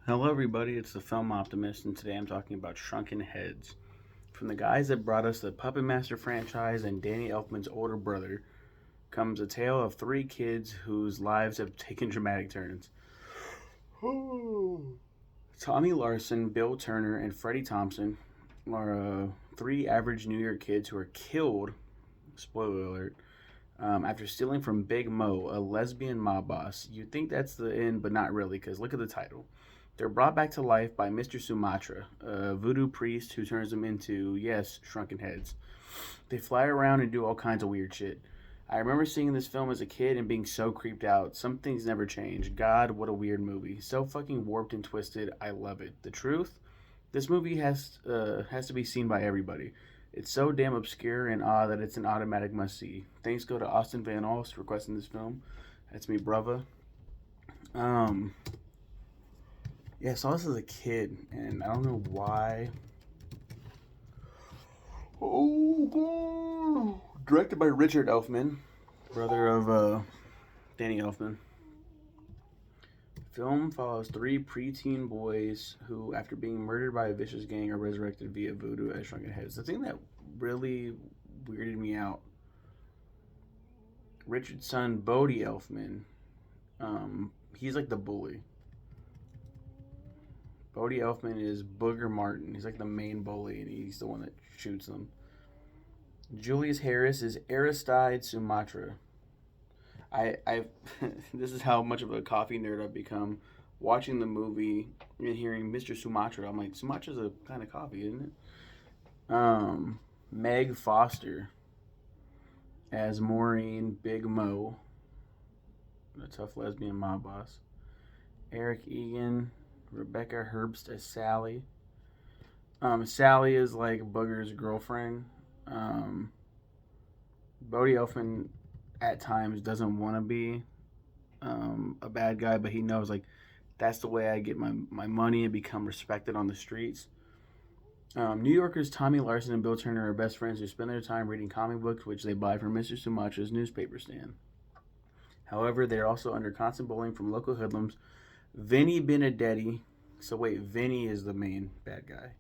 Hello, everybody. It's the Film Optimist, and today I'm talking about Shrunken Heads. From the guys that brought us the Puppet Master franchise and Danny Elfman's older brother comes a tale of three kids whose lives have taken dramatic turns. Tommy Larson, Bill Turner, and Freddie Thompson are three average New York kids who are killed, spoiler alert, after stealing from Big Mo, a lesbian mob boss. You'd think that's the end, but not really, because look at the title. They're brought back to life by Mr. Sumatra, a voodoo priest who turns them into, yes, shrunken heads. They fly around and do all kinds of weird shit. I remember seeing this film as a kid and being so creeped out. Some things never change. God, what a weird movie. So fucking warped and twisted. I love it. The truth? This movie has to be seen by everybody. It's so damn obscure and odd that it's an automatic must see. Thanks go to Austin Van Alst for requesting this film. That's me, brother. Um, yeah, I saw this as a kid, and I don't know why. Oh, directed by Richard Elfman, brother of Danny Elfman. Film follows three preteen boys who, after being murdered by a vicious gang, are resurrected via voodoo as shrunken heads. The thing that really weirded me out, Richard's son, Bodie Elfman, he's like the bully. Bodie Elfman is Booger Martin. He's like the main bully, and he's the one that shoots them. Julius Harris is Aristide Sumatra. I this is how much of a coffee nerd I've become. Watching the movie and hearing Mr. Sumatra, I'm like, Sumatra's a kind of coffee, isn't it? Meg Foster as Maureen Big Mo, the tough lesbian mob boss. Eric Egan, Rebecca Herbst as Sally. Sally is like Booger's girlfriend. Bodie Elfman at times doesn't want to be a bad guy, but he knows like that's the way I get my money and become respected on the streets. New Yorkers Tommy Larson and Bill Turner are best friends who spend their time reading comic books, which they buy from Mr. Sumatra's newspaper stand. However, they are also under constant bullying from local hoodlums. Vinny Benedetti. So wait, Vinny is the main bad guy.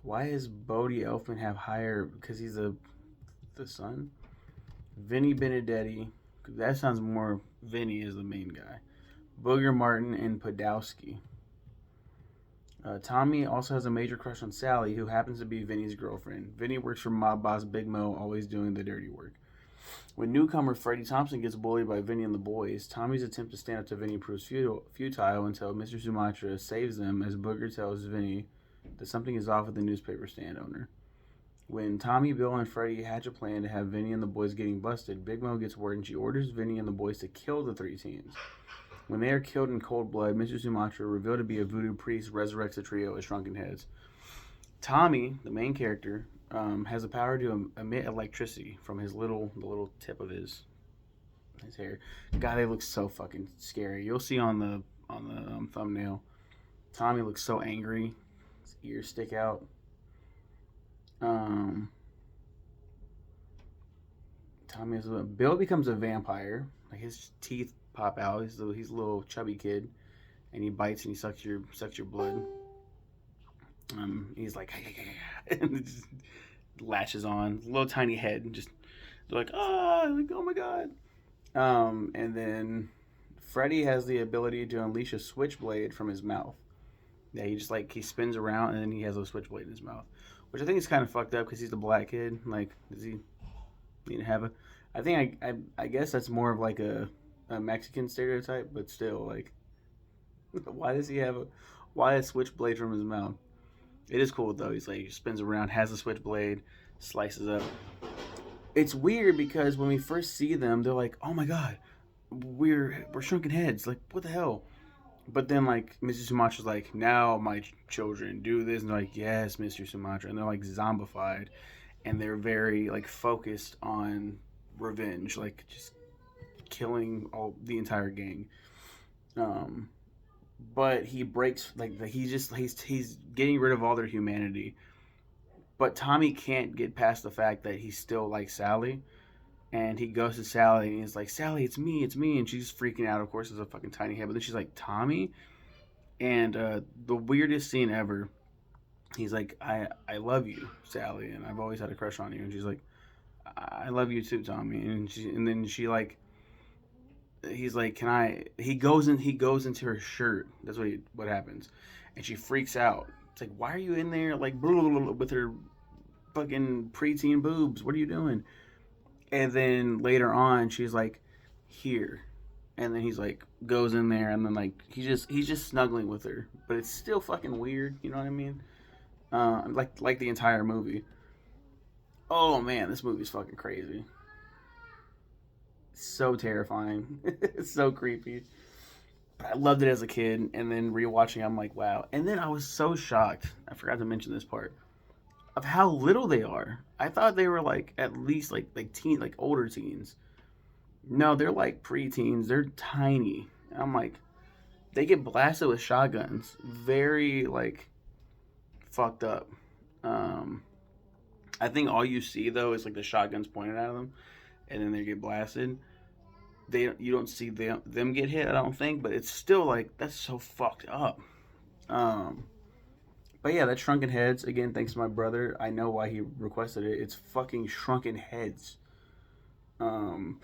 Why does Bodie Elfman have higher? Because he's the son. Vinny Benedetti. That sounds more. Vinny is the main guy. Booger Martin and Podowski. Tommy also has a major crush on Sally, who happens to be Vinny's girlfriend. Vinny works for mob boss Big Mo, always doing the dirty work. When newcomer Freddie Thompson gets bullied by Vinny and the boys, Tommy's attempt to stand up to Vinny proves futile until Mr. Sumatra saves them as Booger tells Vinny that something is off with the newspaper stand owner. When Tommy, Bill, and Freddie hatch a plan to have Vinny and the boys getting busted, Big Mo gets word and she orders Vinny and the boys to kill the three teens. When they are killed in cold blood, Mr. Sumatra, revealed to be a voodoo priest, resurrects the trio as shrunken heads. Tommy, the main character, has the power to emit electricity from the little tip of his hair. God, it looks so fucking scary. You'll see on the thumbnail. Tommy looks so angry. His ears stick out. Bill becomes a vampire. Like his teeth pop out. He's a little chubby kid, and he bites and he sucks your blood. He's like, and it just latches on, little tiny head, and just they're like, oh my god. And then Freddy has the ability to unleash a switchblade from his mouth. Yeah, he spins around and then he has a switchblade in his mouth, which I think is kind of fucked up because he's the black kid. Like, does he need to have a? I think I guess that's more of like a Mexican stereotype, but still, like, why does he have a switchblade from his mouth? It is cool though. He's like, he spins around, has a switchblade, slices up. It's weird because when we first see them, they're like, "Oh my god, we're shrunken heads." Like, what the hell? But then like Mr. Sumatra's like, "Now my children do this," and they're like, "Yes, Mr. Sumatra," and they're like zombified, and they're very like focused on revenge, like just killing all the entire gang. But he breaks like he's getting rid of all their humanity. But Tommy can't get past the fact that he's still like Sally, and he goes to Sally and he's like, "Sally, it's me," and she's freaking out. Of course, it's a fucking tiny head. But then she's like, "Tommy," And the weirdest scene ever. He's like, I love you, Sally, and I've always had a crush on you. And she's like, I love you too, Tommy. And then she like, he's like, can I? He goes into her shirt. That's what happens, and she freaks out. It's like, why are you in there like blah, blah, blah, blah, with her fucking preteen boobs? What are you doing? And then later on, she's like, here. And then he's like goes in there, and then like he's just snuggling with her, but it's still fucking weird. You know what I mean? Like the entire movie. Oh man, this movie's fucking crazy. So terrifying. It's so creepy. But I loved it as a kid, and then rewatching, I'm like, wow. And then I was so shocked. I forgot to mention this part of how little they are. I thought they were like at least like teen, like older teens. No, they're like preteens. They're tiny. I'm like, they get blasted with shotguns. Very like fucked up. Um, I think all you see though is like the shotguns pointed at them, and then they get blasted. You don't see them get hit. I don't think, but it's still like that's so fucked up. Um, but yeah, that's Shrunken Heads again. Thanks to my brother. I know why he requested it. It's fucking Shrunken Heads. Um,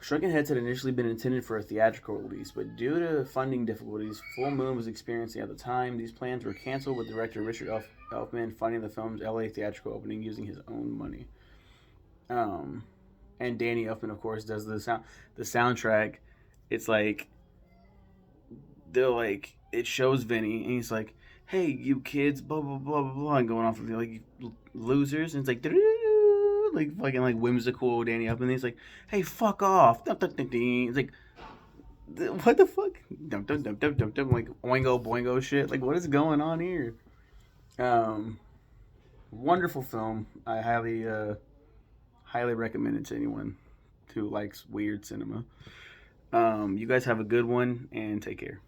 Shrunken Heads had initially been intended for a theatrical release, but due to funding difficulties Full Moon was experiencing at the time, these plans were canceled, with director Richard Elfman funding the film's LA theatrical opening using his own money. Um, and Danny Elfman, of course, does the soundtrack. It's like they're like it shows Vinny, and he's like, "Hey, you kids, blah blah blah blah blah," and going off of like losers, and it's like like fucking like whimsical Danny Elfman. And he's like, "Hey, fuck off!" It's like, what the fuck? Dum dum dum dum dum dum, like oingo boingo shit. Like, what is going on here? Um, Wonderful film. I highly recommend it to anyone who likes weird cinema. You guys have a good one and take care.